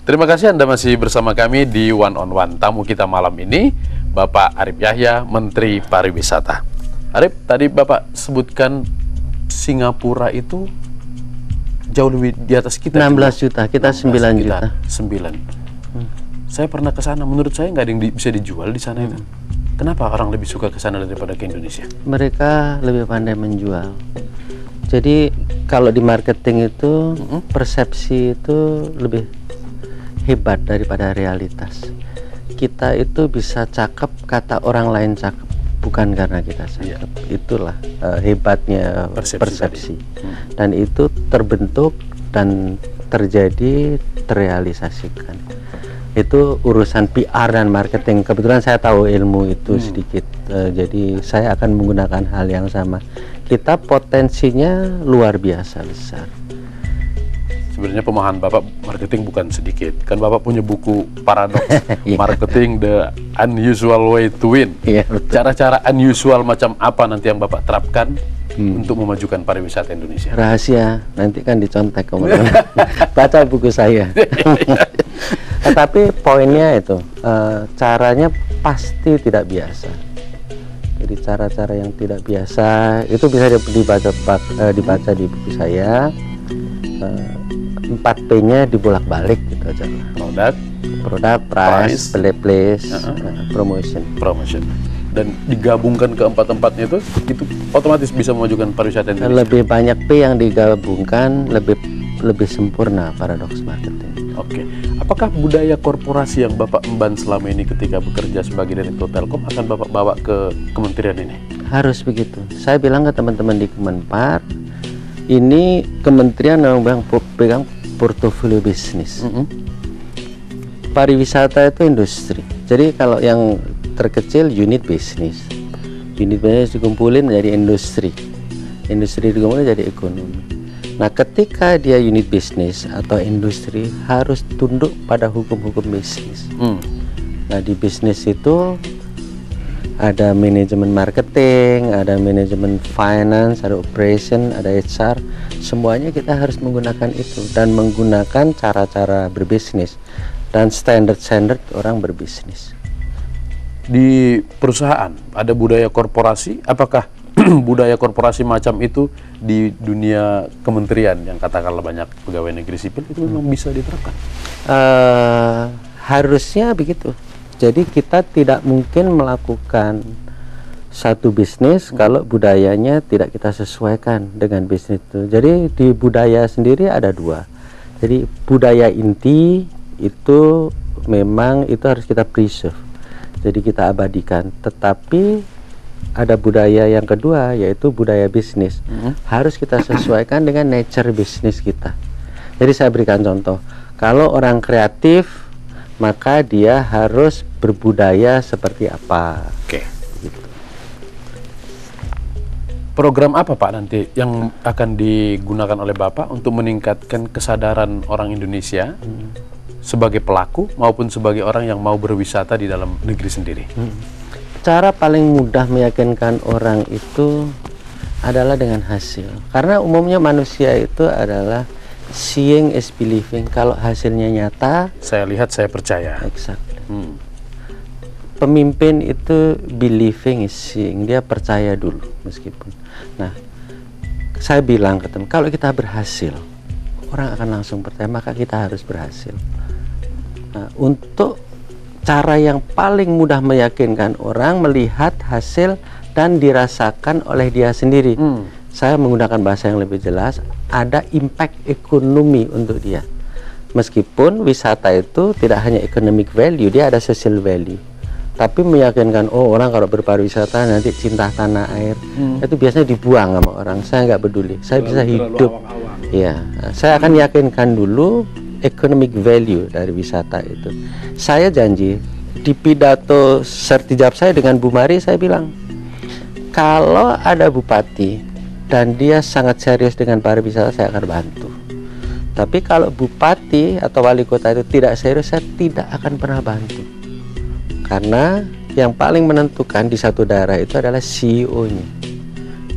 Terima kasih Anda masih bersama kami di One on One. Tamu kita malam ini, Bapak Arif Yahya, Menteri Pariwisata. Arif, tadi Bapak sebutkan Singapura itu jauh lebih di atas kita. 16 juta, kita 9 juta. 9. Saya pernah ke sana, menurut saya nggak ada yang bisa dijual di sana itu. Kenapa orang lebih suka ke sana daripada ke Indonesia? Mereka lebih pandai menjual. Jadi kalau di marketing itu persepsi itu lebih hebat daripada realitas. Kita itu bisa cakep kata orang lain cakep, bukan karena kita cakep. Itulah hebatnya persepsi. Dan itu terbentuk dan terjadi, terrealisasikan. Itu urusan PR dan marketing. Kebetulan saya tahu ilmu itu sedikit, jadi saya akan menggunakan hal yang sama. Kita potensinya luar biasa besar. Sebenarnya pemahaman Bapak marketing bukan sedikit. Kan Bapak punya buku Paradox Marketing, The Unusual Way to Win. Cara-cara unusual macam apa nanti yang Bapak terapkan untuk memajukan pariwisata Indonesia? Rahasia, nanti kan dicontek kemudian. Baca buku saya. Tetapi poinnya itu, caranya pasti tidak biasa. Jadi cara-cara yang tidak biasa itu bisa dibaca di buku saya. 4P-nya dibolak-balik gitu aja. Produk, price, place, promotion. Dan digabungkan ke empat-empatnya itu otomatis bisa memajukan pariwisata Indonesia. Lebih banyak P yang digabungkan, lebih sempurna paradoks marketing. Oke. Apakah budaya korporasi yang Bapak emban selama ini ketika bekerja sebagai Direktur Telkom akan Bapak bawa ke kementerian ini? Harus begitu. Saya bilang ke teman-teman di Kemenpar, ini kementerian yang pegang portofolio bisnis. Pariwisata itu industri. Jadi kalau yang terkecil unit bisnis. Unit bisnis dikumpulin jadi industri. Industri dikumpulin jadi ekonomi. Nah, ketika dia unit bisnis atau industri harus tunduk pada hukum-hukum bisnis. Nah, di bisnis itu ada manajemen marketing, ada manajemen finance, ada operation, ada HR. Semuanya kita harus menggunakan itu dan menggunakan cara-cara berbisnis dan standar orang berbisnis. Di perusahaan ada budaya korporasi, apakah budaya korporasi macam itu di dunia kementerian yang katakanlah banyak pegawai negeri sipil itu memang bisa diterapkan? Harusnya begitu. Jadi kita tidak mungkin melakukan satu bisnis kalau budayanya tidak kita sesuaikan dengan bisnis itu. Jadi di budaya sendiri ada dua. Jadi budaya inti itu memang itu harus kita preserve. Jadi kita abadikan. Tetapi ada budaya yang kedua yaitu budaya bisnis. Harus kita sesuaikan dengan nature bisnis kita. Jadi saya berikan contoh. Kalau orang kreatif maka dia harus berbudaya seperti apa. Oke. Gitu. Program apa Pak nanti yang akan digunakan oleh Bapak untuk meningkatkan kesadaran orang Indonesia sebagai pelaku maupun sebagai orang yang mau berwisata di dalam negeri sendiri? Cara paling mudah meyakinkan orang itu adalah dengan hasil. Karena umumnya manusia itu adalah seeing is believing. Kalau hasilnya nyata, saya lihat, saya percaya. Exactly. Pemimpin itu believing is seeing. Dia percaya dulu meskipun. Nah, saya bilang ke teman, kalau kita berhasil, orang akan langsung percaya. Maka kita harus berhasil. Nah, untuk cara yang paling mudah meyakinkan orang melihat hasil dan dirasakan oleh dia sendiri. Saya menggunakan bahasa yang lebih jelas, ada impact ekonomi untuk dia. Meskipun wisata itu tidak hanya economic value, dia ada social value. Tapi meyakinkan, oh orang kalau berpariwisata nanti cinta tanah air, itu biasanya dibuang sama orang. Saya nggak peduli, saya bisa hidup. Ya, saya akan yakinkan dulu economic value dari wisata itu. Saya janji di pidato sertijab saya dengan Bu Mari, saya bilang kalau ada bupati dan dia sangat serius dengan pariwisata, saya akan bantu. Tapi kalau bupati atau wali kota itu tidak serius, saya tidak akan pernah bantu. Karena yang paling menentukan di satu daerah itu adalah CEO-nya.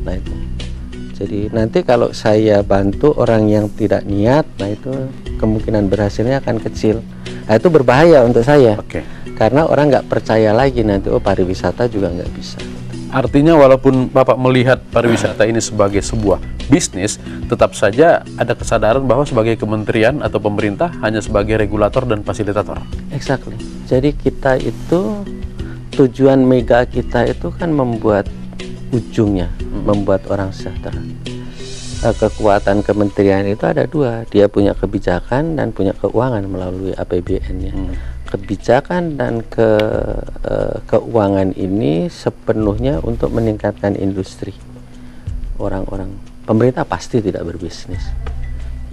Nah itu. Jadi nanti kalau saya bantu orang yang tidak niat, nah itu kemungkinan berhasilnya akan kecil. Nah itu berbahaya untuk saya. Karena orang nggak percaya lagi nanti, oh pariwisata juga nggak bisa. Artinya walaupun Bapak melihat pariwisata ini sebagai sebuah bisnis, tetap saja ada kesadaran bahwa sebagai kementerian atau pemerintah hanya sebagai regulator dan fasilitator. Exactly. Jadi kita itu, tujuan mega kita itu kan membuat ujungnya, membuat orang sejahtera. Kekuatan kementerian itu ada dua, dia punya kebijakan dan punya keuangan melalui APBN-nya. Kebijakan dan keuangan ini sepenuhnya untuk meningkatkan industri. Orang-orang pemerintah pasti tidak berbisnis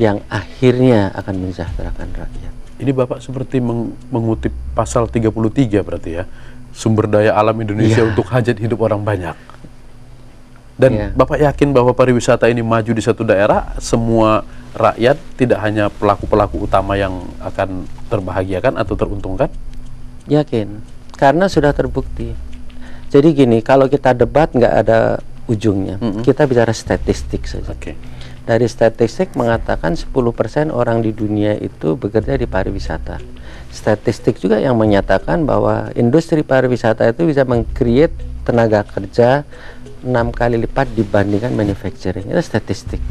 yang akhirnya akan mensejahterakan rakyat. Ini Bapak seperti mengutip pasal 33 berarti ya, sumber daya alam Indonesia untuk hajat hidup orang banyak. Dan Bapak yakin bahwa pariwisata ini maju di satu daerah, semua rakyat, tidak hanya pelaku-pelaku utama yang akan terbahagiakan atau teruntungkan? Yakin, karena sudah terbukti. Jadi gini, kalau kita debat nggak ada ujungnya, kita bicara statistik saja. Dari statistik mengatakan 10% orang di dunia itu bekerja di pariwisata. Statistik juga yang menyatakan bahwa industri pariwisata itu bisa meng-create tenaga kerja 6 kali lipat dibandingkan manufacturing. Itu statistik.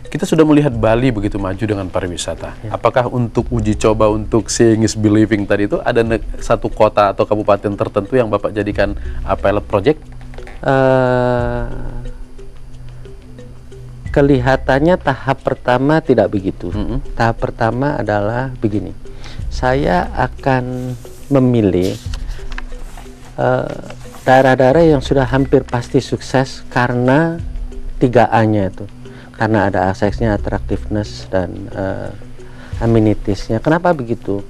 Kita sudah melihat Bali begitu maju dengan pariwisata. Apakah untuk uji coba untuk seeing is believing tadi itu ada satu kota atau kabupaten tertentu yang Bapak jadikan pilot project? Kelihatannya tahap pertama tidak begitu. Tahap pertama adalah begini. Saya akan memilih daerah-daerah yang sudah hampir pasti sukses karena 3A-nya itu. Karena ada aksesnya, attractiveness, dan amenitiesnya. Kenapa begitu?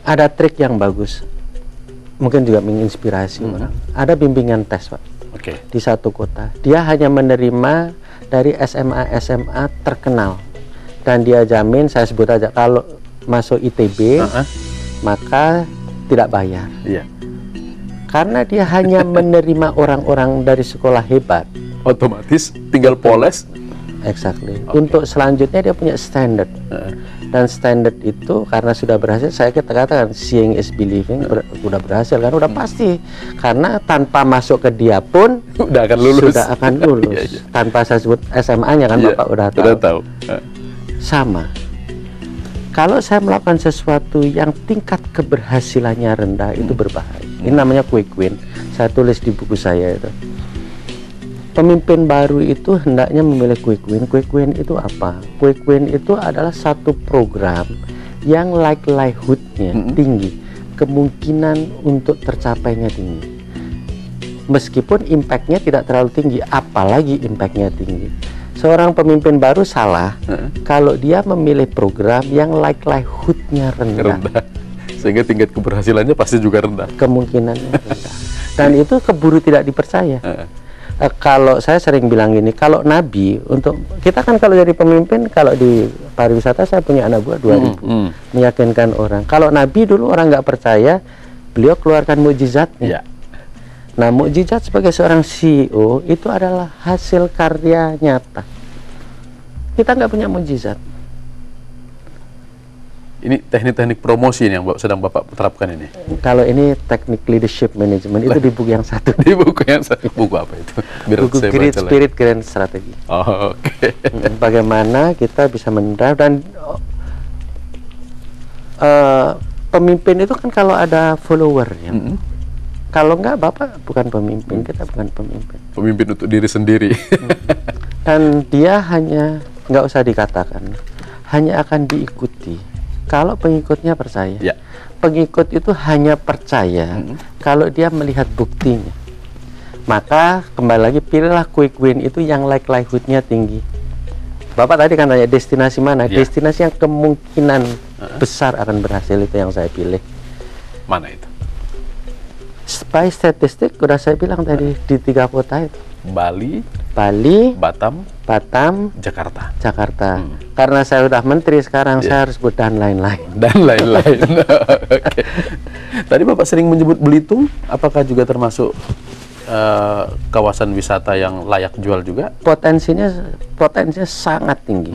Ada trik yang bagus, mungkin juga menginspirasi orang. Ada bimbingan tes, Pak, di satu kota. Dia hanya menerima dari SMA-SMA terkenal, dan dia jamin, saya sebut aja, kalau masuk ITB, maka tidak bayar. Karena dia hanya menerima orang-orang dari sekolah hebat. Otomatis tinggal poles. Exactly. Untuk selanjutnya dia punya standard. Dan standard itu karena sudah berhasil, saya katakan seeing is believing, udah berhasil kan, udah pasti. Karena tanpa masuk ke dia pun udah akan lulus. Sudah akan lulus. Tanpa saya sebut SMA-nya kan, Bapak udah tahu. Sama. Kalau saya melakukan sesuatu yang tingkat keberhasilannya rendah, itu berbahaya. Ini namanya quick win. Saya tulis di buku saya itu. Pemimpin baru itu hendaknya memilih quick win. Quick win itu apa? Quick win itu adalah satu program yang likelihood-nya tinggi, kemungkinan untuk tercapainya tinggi. Meskipun impact-nya tidak terlalu tinggi, apalagi impact-nya tinggi. Seorang pemimpin baru salah kalau dia memilih program yang likelihood-nya rendah. Sehingga tingkat keberhasilannya pasti juga rendah. Kemungkinannya rendah. Dan itu keburu tidak dipercaya. Kalau saya sering bilang gini, kalau Nabi, untuk kita kan kalau jadi pemimpin, kalau di pariwisata saya punya anak buah 2000, meyakinkan orang. Kalau Nabi dulu orang nggak percaya, beliau keluarkan mukjizatnya. Nah, mukjizat sebagai seorang CEO itu adalah hasil karya nyata. Kita nggak punya mukjizat. Ini teknik-teknik promosi yang sedang Bapak terapkan ini? Kalau ini teknik leadership management, itu di buku yang satu. Di buku yang satu? Buku apa itu? Biar buku Great Spirit, Grand Strategy. Bagaimana kita bisa mendrive, dan pemimpin itu kan kalau ada followernya. Kalau enggak, Bapak bukan pemimpin, kita bukan pemimpin. Pemimpin untuk diri sendiri. Dan dia hanya, nggak usah dikatakan, hanya akan diikuti kalau pengikutnya percaya. Pengikut itu hanya percaya kalau dia melihat buktinya. Maka kembali lagi, pilihlah quick win itu yang likelihood-nya tinggi. Bapak tadi kan tanya destinasi mana? Destinasi yang kemungkinan besar akan berhasil, itu yang saya pilih. Mana itu? By statistik udah saya bilang tadi, di 3 kota itu. Bali, Batam, Jakarta. Karena saya udah menteri sekarang, saya harus sebut dan lain-lain. Tadi Bapak sering menyebut Belitung, apakah juga termasuk kawasan wisata yang layak jual juga? Potensinya sangat tinggi.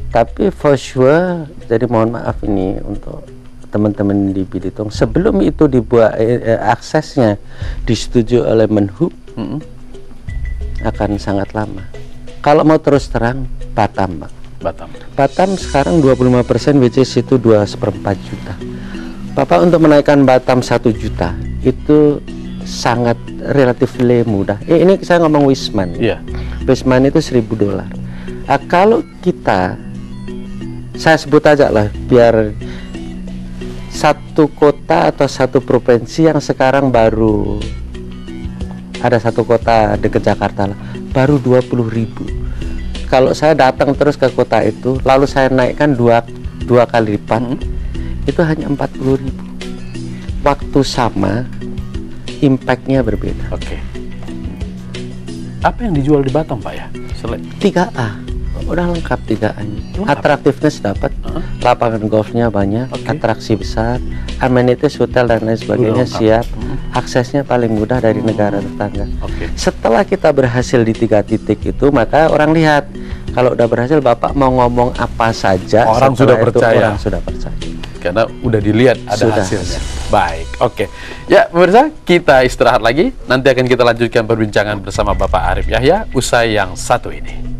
Tapi for sure, jadi mohon maaf ini untuk teman-teman di Bilitung, sebelum itu dibuat aksesnya disetujui oleh Menhub, akan sangat lama. Kalau mau terus terang, Batam, Pak. Batam sekarang 25%, which is itu 2/4 juta. Bapak untuk menaikkan Batam 1 juta itu sangat relatif mudah. Ini saya ngomong Wisman. Wisman itu $1.000. Kalau kita, saya sebut aja lah, biar satu kota atau satu provinsi yang sekarang baru ada satu kota dekat Jakarta lah, baru 20.000. Kalau saya datang terus ke kota itu, lalu saya naikkan dua kali lipat, itu hanya 40.000. Waktu sama, impactnya berbeda. Apa yang dijual di Batam, Pak ya? 3A. Udah lengkap 3A-nya. Atraktifness dapat, lapangan golfnya banyak, atraksi besar, amenities hotel dan lain sebagainya siap, aksesnya paling mudah dari negara tetangga. Setelah kita berhasil di 3 titik itu, maka orang lihat kalau udah berhasil, Bapak mau ngomong apa saja, orang sudah percaya. Orang sudah percaya. Karena udah dilihat ada hasilnya. Baik, ya pemirsa, kita istirahat lagi. Nanti akan kita lanjutkan perbincangan bersama Bapak Arif Yahya usai yang satu ini.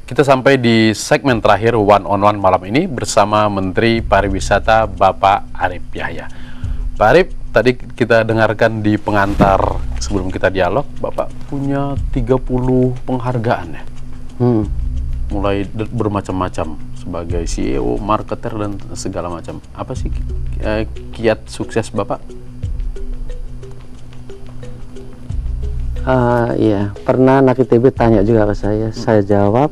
Kita sampai di segmen terakhir One on One malam ini bersama Menteri Pariwisata Bapak Arif Yahya. Pak Arif, tadi kita dengarkan di pengantar sebelum kita dialog, Bapak punya 30 penghargaan ya? Mulai bermacam-macam sebagai CEO, marketer dan segala macam. Apa sih kiat sukses Bapak? Iya, pernah anak ITB tanya juga ke saya jawab,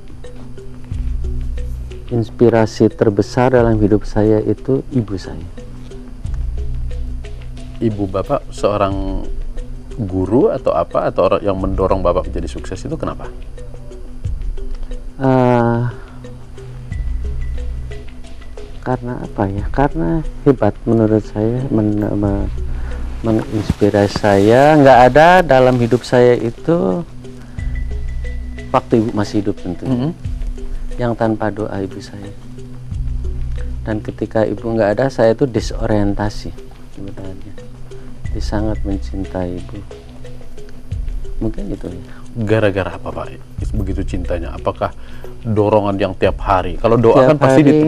inspirasi terbesar dalam hidup saya itu ibu saya. Ibu Bapak seorang guru atau apa, atau orang yang mendorong Bapak menjadi sukses itu kenapa? Karena apa ya? Karena hebat menurut saya, menginspirasi saya. Nggak ada dalam hidup saya itu waktu ibu masih hidup tentunya yang tanpa doa ibu saya. Dan ketika ibu nggak ada, saya itu disorientasi sebenarnya. Dia sangat mencintai ibu. Mungkin itu ya. Gara-gara apa Pak begitu cintanya? Apakah dorongan yang tiap hari? Kalau doa kan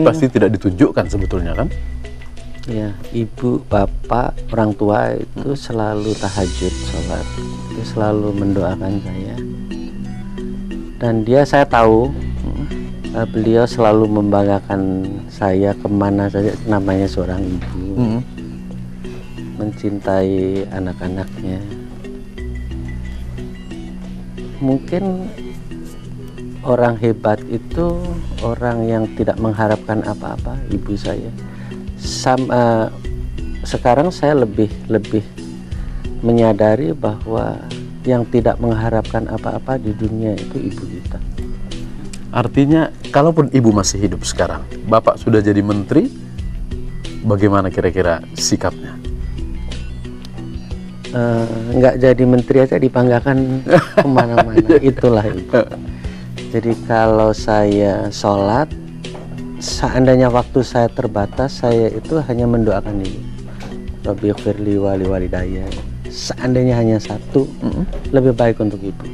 pasti tidak ditunjukkan sebetulnya kan? Ya, ibu, bapak, orang tua itu selalu tahajud, sholat, itu selalu mendoakan saya. Dan saya tahu, beliau selalu membanggakan saya kemana saja, namanya seorang ibu, mencintai anak-anaknya. Mungkin orang hebat itu orang yang tidak mengharapkan apa-apa, ibu saya. Sekarang saya lebih menyadari bahwa yang tidak mengharapkan apa-apa di dunia itu ibu kita. Artinya kalaupun ibu masih hidup sekarang, Bapak sudah jadi menteri, bagaimana kira-kira sikapnya? Nggak jadi menteri aja dibanggakan kemana-mana. Itulah ibu. Jadi kalau saya sholat, seandainya waktu saya terbatas, saya itu hanya mendoakan ibu. Rabbi firli wali walidayya. Seandainya hanya satu, lebih baik untuk ibu.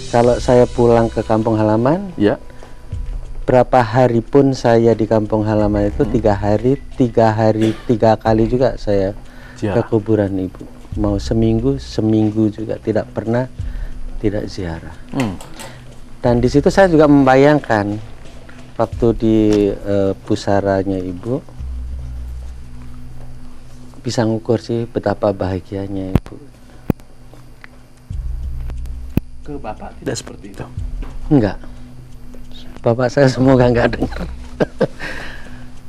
Kalau saya pulang ke kampung halaman, berapa hari pun saya di kampung halaman itu 3 kali juga saya ke kuburan ibu. Mau seminggu juga tidak pernah tidak ziarah. Dan di situ saya juga membayangkan waktu di pusaranya ibu, bisa ngukur sih betapa bahagianya ibu. Ke Bapak tidak seperti itu? Enggak. Bapak saya semoga enggak dengar.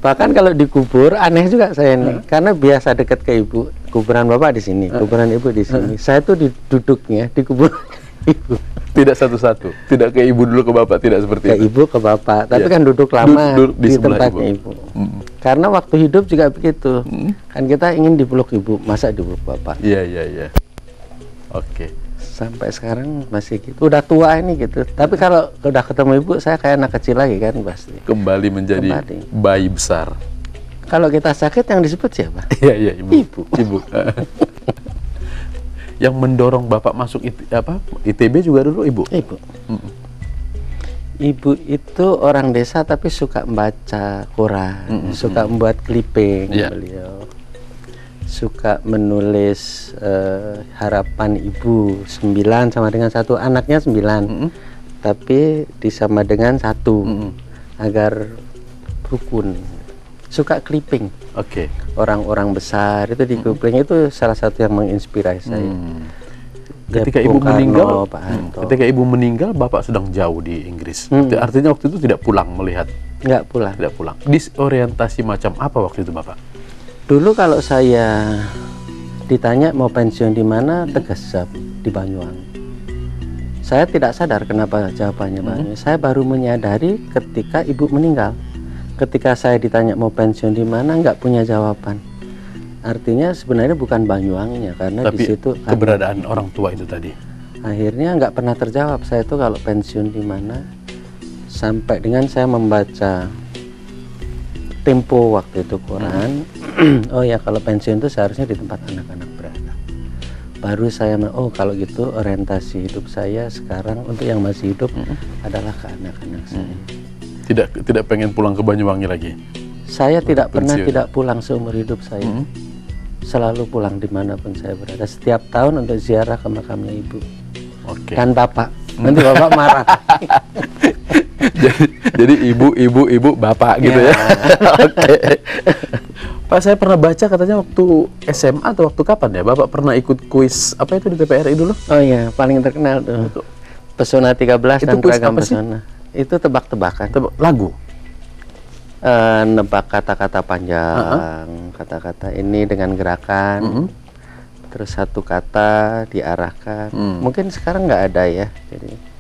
Bahkan kalau dikubur aneh juga saya nih, karena biasa dekat ke ibu, kuburan bapak di sini, kuburan ibu di sini. Saya tuh duduknya di kuburan ibu. Tidak satu-satu, tidak ke ibu dulu ke bapak, tidak seperti ke itu. ibu ke bapak, tapi kan duduk lama di tempatnya ibu. Karena waktu hidup juga begitu, kan kita ingin dipeluk ibu, masa dipeluk bapak. Iya. Oke. Sampai sekarang masih gitu, udah tua ini gitu. Tapi kalau udah ketemu ibu, saya kayak anak kecil lagi kan pasti. Kembali menjadi bayi besar. Kalau kita sakit yang disebut siapa? Iya, ibu. Ibu. Yang mendorong bapak masuk ITB juga dulu ibu? Ibu. Ibu itu orang desa tapi suka membaca koran, suka membuat clipping beliau. Suka menulis harapan ibu 9 sama dengan 1, anaknya 9. Tapi disama dengan 1 agar rukun. Suka clipping. Oke. Orang-orang besar itu di clipping itu salah satu yang menginspirasi saya. Ketika ibu meninggal, ketika ibu meninggal, bapak sedang jauh di Inggris. Artinya waktu itu tidak pulang melihat. Nggak pulang. Tidak pulang. Disorientasi macam apa waktu itu bapak? Dulu kalau saya ditanya mau pensiun di mana, tegas jawab di Banyuwangi. Saya tidak sadar kenapa jawabannya Banyuwangi. Saya baru menyadari ketika ibu meninggal. Ketika saya ditanya mau pensiun di mana, nggak punya jawaban. Artinya sebenarnya bukan Banyuwanginya, karena di situ keberadaan orang tua itu tadi. Akhirnya nggak pernah terjawab saya itu kalau pensiun di mana, sampai dengan saya membaca Tempo waktu itu koran. Oh ya, kalau pensiun itu seharusnya di tempat anak-anak berada. Baru saya kalau gitu orientasi hidup saya sekarang untuk yang masih hidup adalah ke anak-anak saya. Tidak pengen pulang ke Banyuwangi lagi? Saya tidak pernah tidak pulang seumur hidup saya. Selalu pulang dimanapun saya berada. Setiap tahun untuk ziarah ke makamnya ibu. Dan bapak. Nanti bapak marah. Jadi ibu, bapak gitu ya. Oke. Pak, saya pernah baca katanya waktu SMA atau waktu kapan ya, bapak pernah ikut kuis apa itu di TVRI dulu? Oh iya, paling terkenal tuh. Pesona 13 dan Ragam Pesona. Itu tebak-tebakan. Lagu? Nebak kata-kata panjang, kata-kata ini dengan gerakan, terus satu kata diarahkan. Mungkin sekarang nggak ada ya. Jadi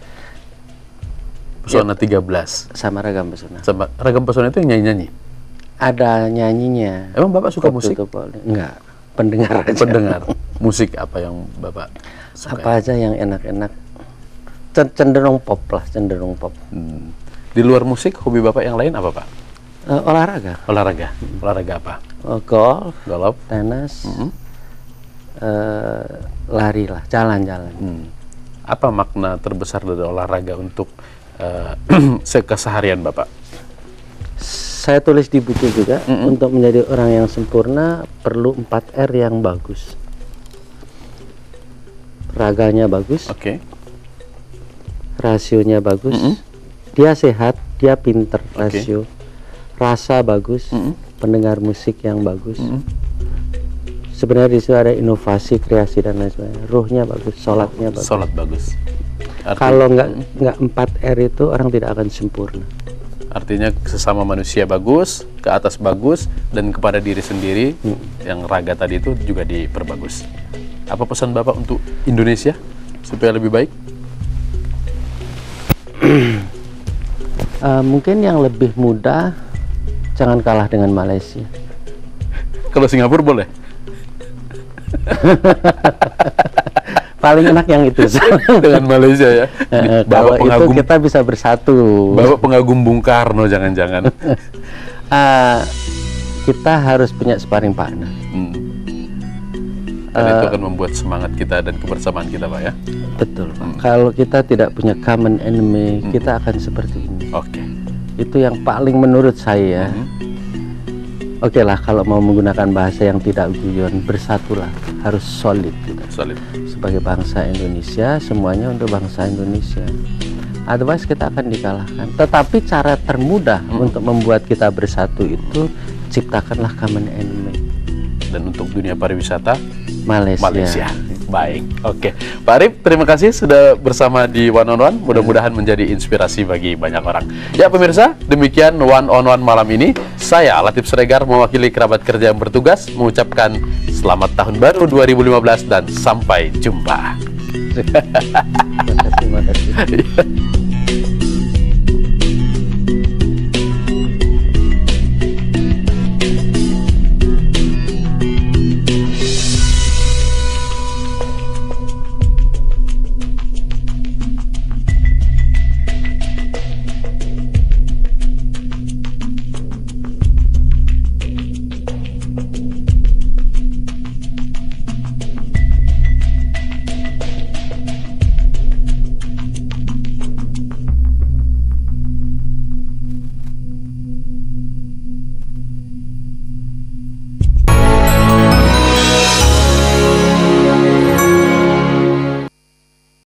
Pesona 13 sama Ragam Pesona. Sama Ragam Pesona itu yang nyanyi-nyanyi? Ada nyanyinya. Emang bapak suka musik? Enggak, pendengar aja. Pendengar. Musik apa yang bapak suka? Apa aja yang enak-enak. Cenderung pop lah, cenderung pop. Di luar musik, hobi bapak yang lain apa pak? Olahraga. Olahraga apa? Golf, tenis, lari lah, jalan-jalan. Apa makna terbesar dari olahraga untuk keseharian bapak? Saya tulis di buku juga, untuk menjadi orang yang sempurna perlu 4R yang bagus. Raganya bagus, rasionya bagus, dia sehat, dia pinter, rasio, rasa bagus, pendengar musik yang bagus. Sebenarnya di situ ada inovasi, kreasi dan lain sebagainya. Ruhnya bagus, sholatnya bagus. Sholat bagus. Kalau nggak 4R itu orang tidak akan sempurna. Artinya sesama manusia bagus, ke atas bagus, dan kepada diri sendiri yang raga tadi itu juga diperbagus. Apa pesan bapak untuk Indonesia supaya lebih baik? Mungkin yang lebih mudah, jangan kalah dengan Malaysia. Kalau Singapura boleh? Paling enak yang itu dengan Malaysia ya. Kalau itu kita bisa bersatu. Bapak pengagum Bung Karno jangan-jangan. Kita harus punya sparring partner. Dan itu akan membuat semangat kita dan kebersamaan kita pak ya. Betul pak. Kalau kita tidak punya common enemy, kita akan seperti ini. Itu yang paling menurut saya. Oke lah, kalau mau menggunakan bahasa yang tidak guyon, bersatulah, harus solid kita. Solid. Sebagai bangsa Indonesia, semuanya untuk bangsa Indonesia. Otherwise kita akan dikalahkan. Tetapi cara termudah untuk membuat kita bersatu itu, ciptakanlah common enemy. Dan untuk dunia pariwisata, Malaysia. Baik, oke. Pak Arif, terima kasih sudah bersama di One on One. Mudah-mudahan menjadi inspirasi bagi banyak orang. Ya pemirsa, demikian One on One malam ini. Saya Latif Siregar mewakili kerabat kerja yang bertugas mengucapkan selamat tahun baru 2015 dan sampai jumpa. Terima kasih.